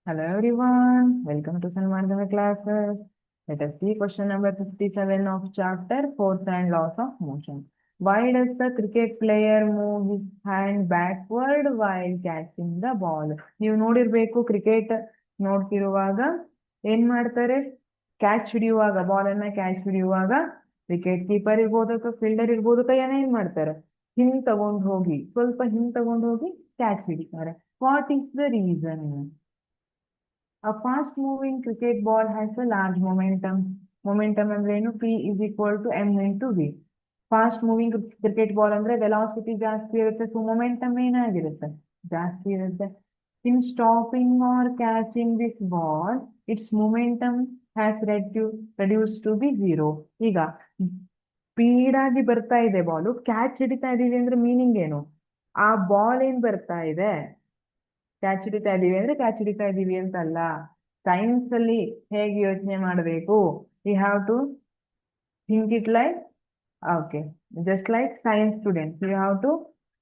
Hello everyone, welcome to Sanmardana classes. Let us see question number 57 of chapter 4th and laws of motion. Why does the cricket player move his hand backward while catching the ball? ನೀವು ನೋಡಿರ್ಬೇಕು cricket ನೋಡ್ತಿರುವಾಗ ಏನ್ ಮಾಡ್ತಾರೆ, catch ಹಿಡಿಯುವಾಗ ball ಅನ್ನ catch ಹಿಡಿಯುವಾಗ wicket keeper ಇರ್ಬೋದು ಅಥವಾ fielder ಇರ್ಬೋದು, ಕೈಯನ್ನ ಏನ್ ಮಾಡ್ತಾರೆ, ಹಿಂದ್ ತಗೊಂಡು ಹೋಗಿ ಸ್ವಲ್ಪ ಹಿಂದ್ ತಗೊಂಡು ಹೋಗಿ ಕ್ಯಾಚ್ ಹಿಡಿತಾರೆ. What is the reason? A fast-moving cricket ball has a large momentum. Momentum ಅಂದ್ರೇನು? P is equal to M into V. Fast moving cricket ball ಅಂದ್ರೆ ವೆಲಾಸಿಟಿ ಜಾಸ್ತಿ ಇರುತ್ತೆ, ಸೊ ಮೊಮೆಂಟಮ್ ಏನಾಗಿರುತ್ತೆ, ಜಾಸ್ತಿ ಇರುತ್ತೆ. In stopping or catching this ball, its momentum has reduce to be zero. ಈಗ speed ಆಗಿ ಬರ್ತಾ ಇದೆ ಬಾಲು, ಕ್ಯಾಚ್ ಹಿಡಿತಾ ಇದೀವಿ ಅಂದ್ರೆ ಮೀನಿಂಗ್ ಏನು? ಆ ಬಾಲ್ ಏನ್ ಬರ್ತಾ ಇದೆ, ಕ್ಯಾಚ್ ಹಿಡಿತಾ ಇದೀವಿ ಅಂದ್ರೆ ಕ್ಯಾಚ್ ಹಿಡಿತಾ ಇದೀವಿ ಅಂತಲ್ಲ. ಸೈನ್ಸ್ ಅಲ್ಲಿ ಹೇಗೆ ಯೋಚನೆ ಮಾಡಬೇಕು, we have to think it like, okay, just like science students you have to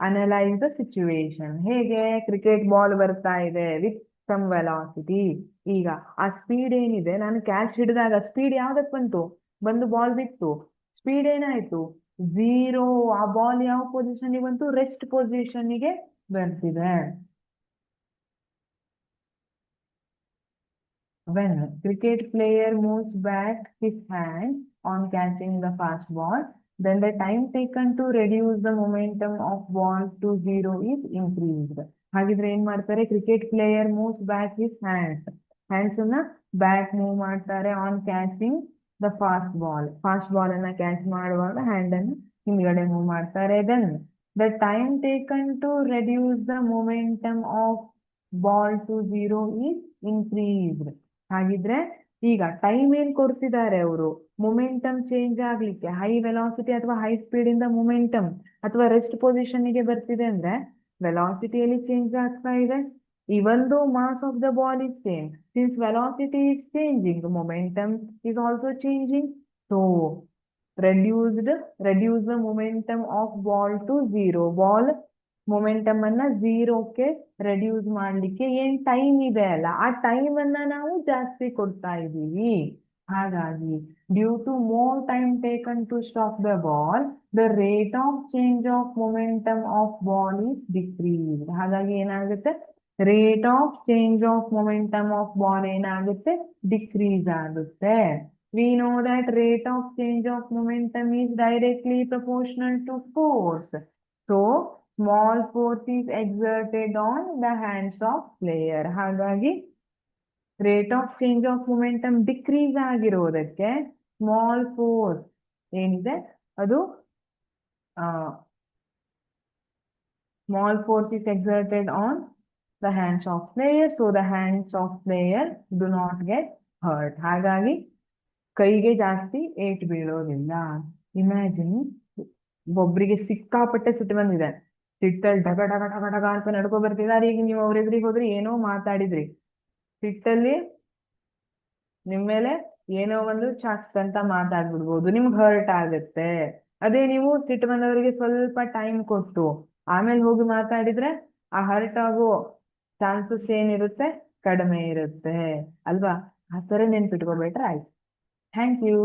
analyse the situation. ಹೇಗೆ ಕ್ರಿಕೆಟ್ ಬಾಲ್ ಬರ್ತಾ ಇದೆ ವಿತ್ ಸಮ್ ವೆಲಾಸಿಟಿ, ಈಗ ಆ ಸ್ಪೀಡ್ ಏನಿದೆ, ನಾನು ಕ್ಯಾಚ್ ಹಿಡಿದಾಗ ಸ್ಪೀಡ್ ಯಾವ್ದಕ್ ಬಂತು, ಬಂದು ಬಾಲ್ ಬಿತ್ತು, ಸ್ಪೀಡ್ ಏನಾಯ್ತು, ಝೀರೋ. ಆ ಬಾಲ್ ಯಾವ ಪೊಸಿಷನ್ಗೆ ಬಂತು, ರೆಸ್ಟ್ ಪೊಸಿಷನ್ಗೆ ಬರ್ತಿದೆ. When cricket player moves back his hands on catching the fast ball, then the time taken to reduce the momentum of ball to zero is increased. ಹಾಗಿದ್ರೆ ಏನ್ ಮಾಡ್ತಾರೆ, cricket player moves back his hands ಅನ್ನ back move ಮಾಡ್ತಾರೆ on catching the fast ball ಅನ್ನ catch ಮಾಡುವಾಗ hand ಅನ್ನು ಹಿಂದ್ಗಡೆ move ಮಾಡ್ತಾರೆ. Then the time taken to reduce the momentum of ball to zero is increased. ಹಾಗಿದ್ರೆ ಈಗ ಟೈಮ್ ಏನ್ ಕೊಡ್ತಿದ್ದಾರೆ ಅವರು, ಮೊಮೆಂಟಮ್ ಚೇಂಜ್ ಆಗ್ಲಿಕ್ಕೆ, ಹೈ ವೆಲಾಸಿಟಿ ಅಥವಾ ಹೈ ಸ್ಪೀಡ್ ಇಂದ ಮೊಮೆಂಟಮ್ ಅಥವಾ ರೆಸ್ಟ್ ಪೊಸಿಷನ್ ಗೆ ಬರ್ತಿದೆ ಅಂದ್ರೆ ವೆಲಾಸಿಟಿಯಲ್ಲಿ ಚೇಂಜ್ ಆಗ್ತಾ ಇದೆ. Even though mass of the ball is same, since velocity is changing, momentum is also changing. So reduce the momentum of ball to zero. Ball momentum ಅನ್ನ ಝೀರೋಕ್ಕೆ ರೆಡ್ಯೂಸ್ ಮಾಡ್ಲಿಕ್ಕೆ ಏನ್ ಟೈಮ್ ಇದೆ ಅಲ್ಲ, ಆ ಟೈಮ್ ಅನ್ನ ನಾವು ಜಾಸ್ತಿ ಕೊಡ್ತಾ ಇದ್ದೀವಿ. ಹಾಗಾಗಿ due to more time taken to stop the ball, the rate of change of momentum of ball is decrease. ಹಾಗಾಗಿ ಏನಾಗುತ್ತೆ, rate of change of momentum of ball ಏನಾಗುತ್ತೆ, ಡಿಕ್ರೀಸ್ ಆಗುತ್ತೆ. We know that rate of change of momentum is directly proportional to force. So small force is exerted on the hands of player. ಹಾಗಾಗಿ rate of change of momentum decrease ಆಗಿರೋದಕ್ಕೆ small force ಏನಿದೆ ಅದು, small force is exerted on the hands of player, so the hands of player do not get hurt. ಹಾಗಾಗಿ ಕೈಗೆ ಜಾಸ್ತಿ eight ಬೀಳೋದಿಲ್ಲ. Imagine ಒಬ್ರಿಗೆ ಸಿಕ್ಕಾಪಟ್ಟೆ ಸಿಟ್ಟು ಬಂದಿದೆ, ಸಿಟ್ಟಲ್ಲಿ ಢಗ ಢಗ ಢಗ ಢಗ ಅಂತ ನಡ್ಕೊ ಬರ್ತಿದ್ದಾರೆ. ಈಗ ನೀವು ಅವ್ರ ಎದುರಿಗೆ ಹೋದ್ರಿ, ಏನೋ ಮಾತಾಡಿದ್ರಿ, ಸಿಟ್ಟಲ್ಲಿ ನಿಮ್ ಮೇಲೆ ಏನೋ ಒಂದು ಚಾಕ್ಸ್ ಅಂತ ಮಾತಾಡ್ಬಿಡ್ಬೋದು, ನಿಮ್ಗೆ ಹರ್ಟ್ ಆಗುತ್ತೆ. ಅದೇ ನೀವು ಸಿಟ್ಟು ಬಂದವರಿಗೆ ಸ್ವಲ್ಪ ಟೈಮ್ ಕೊಟ್ಟು ಆಮೇಲೆ ಹೋಗಿ ಮಾತಾಡಿದ್ರೆ ಆ ಹರ್ಟ್ ಆಗೋ ಚಾನ್ಸಸ್ ಏನಿರುತ್ತೆ, ಕಡಿಮೆ ಇರುತ್ತೆ ಅಲ್ವಾ. ಆ ಥರ ನೆನ್ಪಿಟ್ಕೊಬೇಟ್ರೆ ಆಯ್ತು. Thank you.